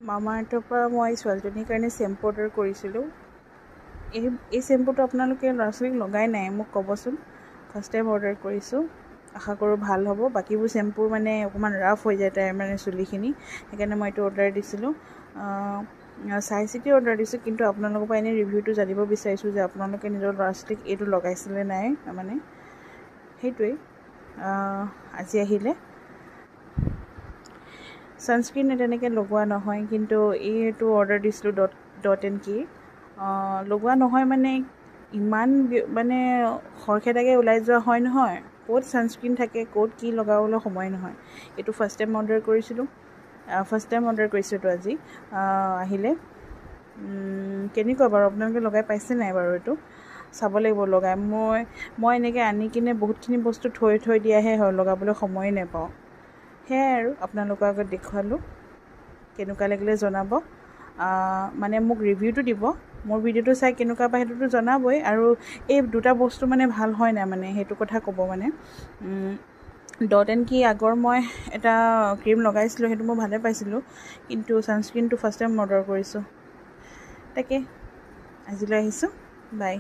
মামাআৰ্থৰ পৰা মই ছোৱালীজনীৰ কাৰণে শ্বেম্পু অৰ্ডাৰ কৰিছিলোঁ। এই শ্বেম্পুটো আপোনালোকে ল'ৰা ছোৱালীক লগাই নাই মোক ক'বচোন। ফাৰ্ষ্ট টাইম অৰ্ডাৰ কৰিছোঁ, আশা কৰোঁ ভাল হ'ব। বাকীবোৰ শ্বেম্পু মানে অকণমান ৰাফ হৈ যায় তাইৰ মানে চুলিখিনি, সেইকাৰণে মই এইটো অৰ্ডাৰ দিছিলোঁ। চাই চিতি অৰ্ডাৰ দিছোঁ, কিন্তু আপোনালোকৰ পৰা এনেই ৰিভিউটো জানিব বিচাৰিছোঁ যে আপোনালোকে নিজৰ ল'ৰা ছোৱালীক এইটো লগাইছিলে নাই, মানে সেইটোৱেই। আজি আহিলে ছানস্ক্ৰীন তেনেকৈ লগোৱা নহয়, কিন্তু এইটো অৰ্ডাৰ দিছিলোঁ ডট এণ্ড কি লগোৱা নহয়, মানে ইমান মানে খৰখেদাকৈ ওলাই যোৱা হয় নহয়, ক'ত ছানস্ক্ৰীন থাকে ক'ত কি লগাবলৈ সময় নহয়। এইটো ফাৰ্ষ্ট টাইম অৰ্ডাৰ কৰিছিলোঁ, এইটো আজি আহিলে। কেনেকুৱা বাৰু, আপোনালোকে লগাই পাইছে নাই বাৰু? এইটো চাব লাগিব লগাই। মই এনেকৈ আনি কিনে বহুতখিনি বস্তু থৈ দিয়াহে হয়, লগাবলৈ সময়ে নাপাওঁ। সেয়াই আৰু আপোনালোকৰ আগত দেখুৱালোঁ। কেনেকুৱা লাগিলে জনাব, মানে মোক ৰিভিউটো দিব। মোৰ ভিডিঅ'টো চাই কেনেকুৱা পায় সেইটোতো জনাবই, আৰু এই দুটা বস্তু মানে ভাল হয় নাই মানে সেইটো কথা ক'ব। মানে ডট এণ্ড কি আগৰ মই এটা ক্ৰীম লগাইছিলোঁ, সেইটো মই ভালে পাইছিলোঁ, কিন্তু ছানস্ক্ৰীনটো ফাৰ্ষ্ট টাইম অৰ্ডাৰ কৰিছোঁ। তাকে আজিলৈ আহিছোঁ, বাই।